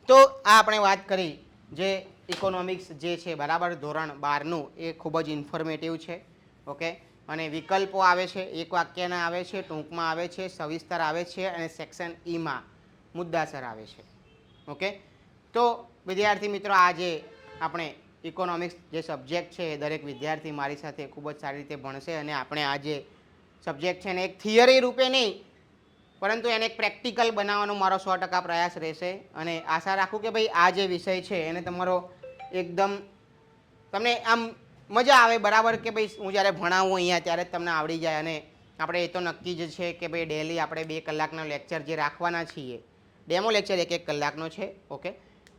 તો આ આપણે વાત કરી જે ઇકોનોમિક્સ જે છે, બરાબર, ધોરણ 12નું, એ ખૂબ જ ઇન્ફોર્મેટિવ છે. ઓકે. અને વિકલ્પો આવે છે, એક વાક્યના આવે છે, ટૂંકમાં આવે છે, સવિસ્તર આવે છે, અને સેક્શન ઈમાં મુદ્દાસર આવે છે. ઓકે. તો વિદ્યાર્થી મિત્રો, આ જે આપણે ઇકોનોમિક્સ જે સબ્જેક્ટ છે એ દરેક વિદ્યાર્થી મારી સાથે ખૂબ જ સારી રીતે ભણશે, અને આપણે આ જે સબ્જેક્ટ છે એને એક થિયરી રૂપે નહીં, પરંતુ એને એક પ્રેક્ટિકલ બનાવવાનો મારો 100% પ્રયાસ રહેશે. અને આશા રાખું કે ભાઈ આ જે વિષય છે એને તમારો એકદમ તમને આમ મજા આવે, બરાબર, કે ભાઈ હું જ્યારે ભણાવું અહીંયા ત્યારે જ તમને આવડી જાય. અને આપણે એ તો નક્કી જ છે કે ભાઈ ડેલી આપણે 2 કલાકના લેક્ચર જે રાખવાના છીએ, ડેમો લેક્ચર 1 કલાકનો છે. ઓકે.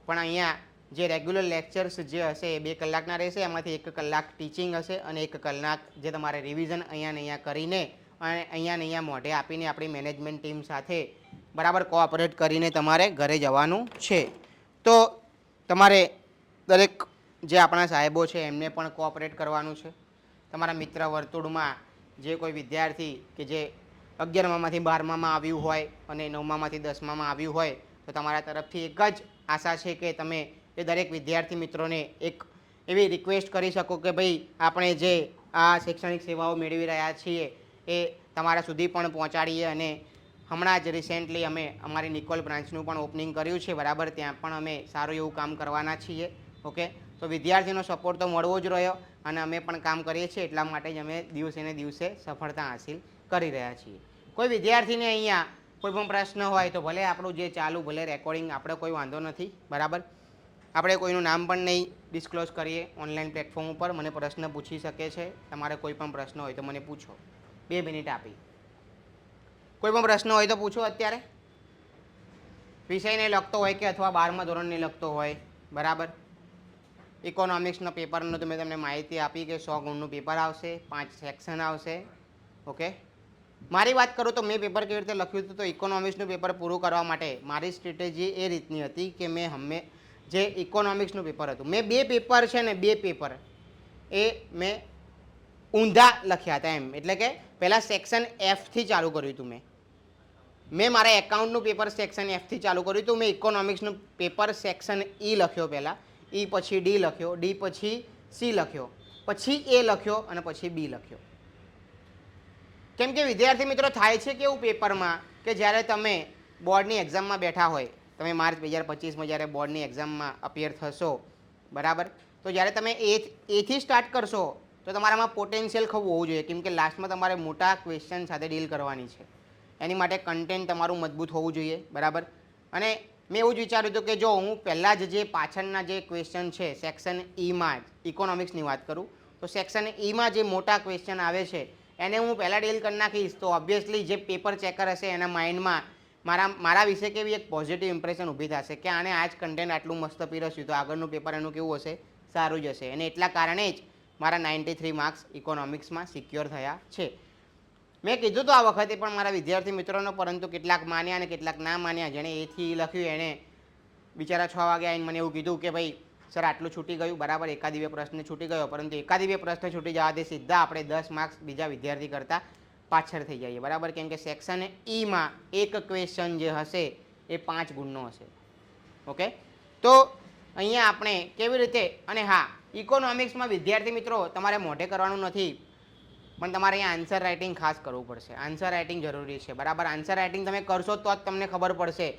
પણ અહીંયા જે રેગ્યુલર લેક્ચર્સ જે હશે એ 2 કલાકના રહેશે. એમાંથી 1 કલાક ટીચિંગ હશે અને 1 કલાક જે તમારે રિવિઝન અહીંયા ને અહીંયા કરીને અને અહીંયા મોઢે આપીને આપણી મેનેજમેન્ટ ટીમ સાથે, બરાબર, કોઓપરેટ કરીને તમારે ઘરે જવાનું છે. તો તમારે દરેક જે આપણા સાહેબો છે એમને પણ કોઓપરેટ કરવાનું છે. તમારા મિત્ર વર્તુળમાં જે કોઈ વિદ્યાર્થી કે જે 11મામાંથી 12મામાં આવ્યું હોય અને 9મામાંથી 10મામાં આવ્યું હોય, તો તમારા તરફથી એક જ આશા છે કે તમે એ દરેક વિદ્યાર્થી મિત્રોને એક એવી રિક્વેસ્ટ કરી શકો કે ભાઈ આપણે જે આ શૈક્ષણિક સેવાઓ મેળવી રહ્યા છીએ એ તમારા સુધી પણ પહોંચાડીએ. અને હમણાં જ રિસેન્ટલી અમે અમારી નિકોલ બ્રાન્ચનું પણ ઓપનિંગ કર્યું છે, બરાબર. ત્યાં પણ અમે સારું એવું કામ કરવાના છીએ. ઓકે. તો વિદ્યાર્થીનો સપોર્ટ તો મળવો જ રહ્યો, અને અમે પણ કામ કરીએ છીએ. એટલા માટે જ અમે દિવસે ને દિવસે સફળતા હાંસિલ કરી રહ્યા છીએ. કોઈ વિદ્યાર્થીને અહીંયા કોઈ પણ પ્રશ્ન હોય તો ભલે આપણું જે ચાલુ, ભલે રેકોર્ડિંગ, આપણે કોઈ વાંધો નથી, બરાબર. આપણે કોઈનું નામ પણ નહીં ડિસ્ક્લોઝ કરીએ ઓનલાઈન પ્લેટફોર્મ ઉપર. મને પ્રશ્ન પૂછી શકે છે. તમારે કોઈ પણ પ્રશ્ન હોય તો મને પૂછો. 2 મિનિટ આપી. કોઈ પણ પ્રશ્ન હોય તો પૂછો અત્યારે, વિષયને લગતો હોય કે અથવા 12મા ધોરણને લગતો હોય, બરાબર. ઇકોનોમિક્સનો પેપરનો તો મેં તમને માહિતી આપી કે 100 ગુણનું પેપર આવશે, 5 સેક્શન આવશે. ઓકે. મારી વાત કરું તો મેં પેપર કેવી રીતે લખ્યું હતું, તો ઇકોનોમિક્સનું પેપર પૂરું કરવા માટે મારી સ્ટ્રેટેજી એ રીતની હતી કે મેં જે ઇકોનોમિક્સનું પેપર હતું, મેં 2 પેપર છે ને 2 પેપર એ મેં ઊંધા લખ્યા હતા એમ. એટલે કે પહેલાં સેક્શન એફથી ચાલુ કર્યું હતું. મેં મારા એકાઉન્ટનું પેપર સેક્શન એફથી ચાલુ કર્યું હતું. મેં ઇકોનોમિક્સનું પેપર સેક્શન ઈ લખ્યો પહેલાં, ઈ પછી ડી લખ્યો, ડી પછી સી લખ્યો, પછી એ લખ્યો, અને પછી બી લખ્યો. કેમ કે વિદ્યાર્થી મિત્રો થાય છે કેવું પેપરમાં કે જ્યારે તમે બોર્ડની એક્ઝામમાં બેઠા હોય, તમે માર્ચ 2025માં જ્યારે બોર્ડની એક્ઝામમાં અપિયર થશો, બરાબર, તો જ્યારે તમે એથી સ્ટાર્ટ કરશો તો તમારામાં પોટેન્શિયલ ખૂબ હોવું જોઈએ. કેમ કે લાસ્ટમાં તમારે મોટા ક્વેશ્ચન સાથે ડીલ કરવાની છે. એની માટે કન્ટેન્ટ તમારું મજબૂત હોવું જોઈએ, બરાબર. અને મેં એવું જ વિચાર્યું હતું કે જો હું પહેલાં જ જે પાછળના જે ક્વેશ્ચન છે સેક્શન ઈમાં જ, ઇકોનોમિક્સની વાત કરું તો સેક્શન ઈમાં જે મોટા ક્વેશ્ચન આવે છે એને હું પહેલાં ડીલ કરી નાખીશ, તો ઓબ્વિયસલી જે પેપર ચેકર હશે એના માઇન્ડમાં મારા વિશે કેવી એક પોઝિટિવ ઇમ્પ્રેશન ઊભી થશે કે આને આ જ કન્ટેન્ટ આટલું મસ્ત પીરસ્યું, તો આગળનું પેપર એનું કેવું હશે, સારું જ હશે. અને એટલા કારણે જ મારા 93 માર્ક્સ ઇકોનોમિક્સમાં સિક્યોર થયા છે. મેં કીધું તો આ વખતે પણ મારા વિદ્યાર્થી મિત્રોનો, પરંતુ કેટલાક માન્યા અને કેટલાક ના માન્યા. જેણે એથી લખ્યું એણે બિચારા 6 વાગે આવીને મને એવું કીધું કે ભાઈ સર આટલું છૂટી ગયું, બરાબર, એકાદી 2 પ્રશ્ન છૂટી ગયો, પરંતુ એકાદી 2 પ્રશ્ન છૂટી જવાથી સીધા આપણે 10 માર્ક્સ બીજા વિદ્યાર્થી કરતાં પાછળ થઈ જઈએ, બરાબર. કેમ કે સેક્શન ઈમાં એક ક્વેશ્ચન જે હશે એ 5 ગુણનો હશે. ઓકે. તો અહીંયા આપણે કેવી રીતે, અને હા, ઇકોનોમિક્સમાં વિદ્યાર્થી મિત્રો તમારે મોઢે કરવાનું નથી, પણ તમારે અહીંયા આન્સર રાઇટિંગ ખાસ કરવું પડશે. આન્સર રાઇટિંગ જરૂરી છે, બરાબર. આન્સર રાઇટિંગ તમે કરશો તો જ તમને ખબર પડશે.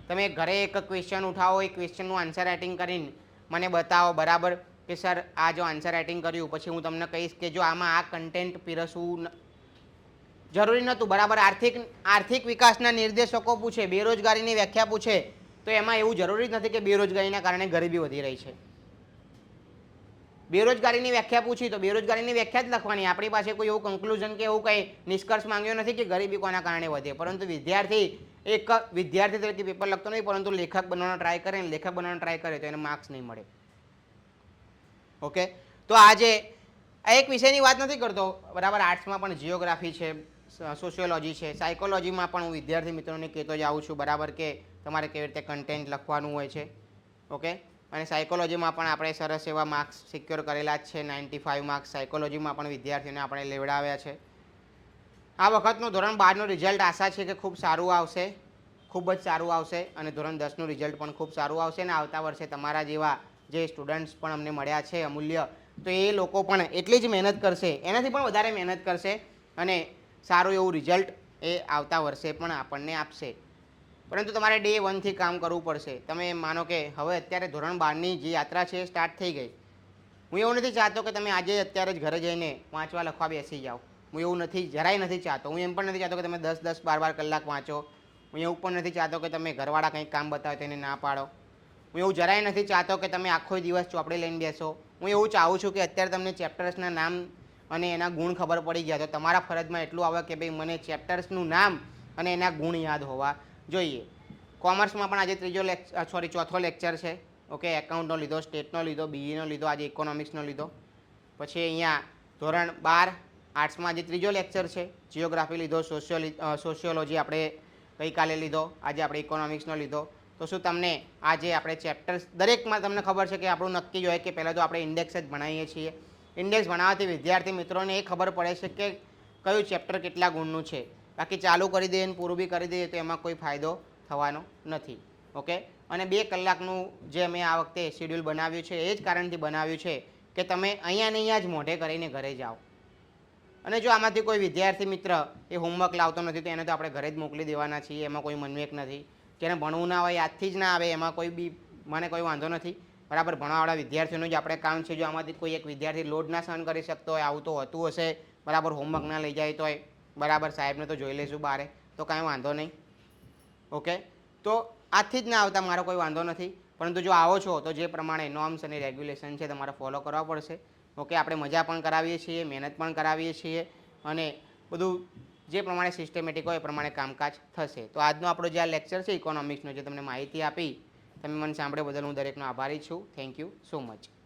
તમે ઘરે એક ક્વેશ્ચન ઉઠાવો, એ ક્વેશ્ચનનું આન્સર રાઇટિંગ કરીને મને બતાવો, બરાબર, કે સર આ જો આન્સર રાઇટિંગ કર્યું, પછી હું તમને કહીશ કે જો આમાં આ કન્ટેન્ટ પીરસવું જરૂરી નહોતું, બરાબર. આર્થિક વિકાસના નિર્દેશકો પૂછે, બેરોજગારીની વ્યાખ્યા પૂછે, તો એમાં એવું જરૂરી જ નથી કે બેરોજગારીના કારણે ગરીબી વધી રહી છે. બેરોજગારીની વ્યાખ્યા પૂછી તો બેરોજગારીની વ્યાખ્યા જ લખવાની. આપણી પાસે કોઈ એવું કન્ક્લુઝન કે એવું કંઈ નિષ્કર્ષ માંગ્યો નથી કે ગરીબી કોના કારણે વધે, પરંતુ વિદ્યાર્થી તરીકે પેપર લખતો નહીં, પરંતુ લેખક બનવાનો ટ્રાય કરે ને લેખક બનવાનો ટ્રાય કરે તો એને માર્ક્સ નહીં મળે. ઓકે, તો આજે આ એક વિષયની વાત નથી કરતો, બરાબર. આર્ટ્સમાં પણ જિયોગ્રાફી છે, સોશિયોલોજી છે, સાયકોલોજીમાં પણ હું વિદ્યાર્થી મિત્રોને કહેતો જ આવું છું, બરાબર, કે તમારે કેવી રીતે કન્ટેન્ટ લખવાનું હોય છે. ઓકે, અને સાયકોલોજીમાં પણ આપણે સરસ એવા માર્ક્સ સિક્યોર કરેલા જ છે. 95 માર્ક્સ સાયકોલોજીમાં પણ વિદ્યાર્થીઓને આપણે લેવડાવ્યા છે. આ વખતનું ધોરણ 12નું રિઝલ્ટ આશા છે કે ખૂબ સારું આવશે, ખૂબ જ સારું આવશે, અને ધોરણ 10નું રિઝલ્ટ પણ ખૂબ સારું આવશે. અને આવતા વર્ષે તમારા જેવા જે સ્ટુડન્ટ્સ પણ અમને મળ્યા છે અમૂલ્ય, તો એ લોકો પણ એટલી જ મહેનત કરશે, એનાથી પણ વધારે મહેનત કરશે, અને સારું એવું રિઝલ્ટ એ આવતા વર્ષે પણ આપણને આપશે. પરંતુ તમારે ડે 1થી કામ કરવું પડશે. તમે માનો કે હવે અત્યારે ધોરણ 12ની જે યાત્રા છે એ સ્ટાર્ટ થઈ ગઈ. હું એવું નથી ચાહતો કે તમે આજે અત્યારે જ ઘરે જઈને વાંચવા લખવા બેસી જાઓ. હું એવું જરાય નથી ચાહતો. હું એમ પણ નથી ચાહતો કે તમે 10-10, 12-12 કલાક વાંચો. હું એવું પણ નથી ચાહતો કે તમે ઘરવાળા કંઈક કામ બતાવે તો એને ના પાડો. હું એવું જરાય નથી ચાહતો કે તમે આખો દિવસ ચોપડી લઈને બેસો. હું એવું ચાહું છું કે અત્યારે તમને ચેપ્ટર્સના નામ અને એના ગુણ ખબર પડી ગયા તો તમારા ફરજમાં એટલું આવે કે ભાઈ મને ચેપ્ટર્સનું નામ અને એના ગુણ યાદ હોવા જોઈએ. કોમર્સમાં પણ આજે ચોથો લેક્ચર છે. ઓકે, એકાઉન્ટનો લીધો, સ્ટેટનો લીધો, બીઈનો લીધો, આજે ઇકોનોમિક્સનો લીધો. પછી અહીંયા ધોરણ 12 આર્ટ્સમાં આજે ત્રીજો લેક્ચર છે. જિયોગ્રાફી લીધો, સોશિયોલોજી આપણે ગઈકાલે લીધો, આજે આપણે ઇકોનોમિક્સનો લીધો. તો શું તમને આજે આપણે ચેપ્ટર્સ દરેકમાં તમને ખબર છે કે આપણું નક્કી જ હોય કે પહેલાં તો આપણે ઇન્ડેક્સ જ ભણાવીએ છીએ. ઇન્ડેક્સ ભણાવવાથી વિદ્યાર્થી મિત્રોને એ ખબર પડે છે કે કયું ચેપ્ટર કેટલા ગુણનું છે. બાકી ચાલુ કરી દઈએ અને પૂરું બી કરી દઈએ તો એમાં કોઈ ફાયદો થવાનો નથી. ઓકે, અને 2 કલાકનું જે અમે આ વખતે શેડ્યુલ બનાવ્યું છે એ જ કારણથી બનાવ્યું છે કે તમે અહીંયા ને અહીંયા જ મોઢે કરીને ઘરે જાઓ. અને જો આમાંથી કોઈ વિદ્યાર્થી મિત્ર એ હોમવર્ક લાવતો નથી તો એને તો આપણે ઘરે જ મોકલી દેવાના છીએ, એમાં કોઈ મનવેક નથી. જેને ભણવું ના હોય, યાદથી જ ના આવે, એમાં મને કોઈ વાંધો નથી, બરાબર. ભણવાવાળા વિદ્યાર્થીઓનું જ આપણે કામ છે. જો આમાંથી કોઈ એક વિદ્યાર્થી લોડ ના સહન કરી શકતો હોય, આવું તો હોતું હશે, બરાબર, હોમવર્ક ના લઈ જાય તોય, બરાબર, સાહેબને તો જોઈ લઈશું બહાર, તો કાંઈ વાંધો નહીં. ઓકે, તો આજથી જ ના આવતા મારો કોઈ વાંધો નથી, પરંતુ જો આવો છો તો જે પ્રમાણે નોર્મ્સ અને રેગ્યુલેશન છે તમારે ફોલો કરવા પડશે. ઓકે, આપણે મજા પણ કરાવીએ છીએ, મહેનત પણ કરાવીએ છીએ, અને બધું જે પ્રમાણે સિસ્ટમેટિક હોય એ પ્રમાણે કામકાજ થશે. તો આજનો આપણો જે આ લેક્ચર છે ઇકોનોમિક્સનો, જે તમને માહિતી આપી, તમે મને સાંભળ્યા બદલ હું દરેકનો આભારી છું. Thank you so much.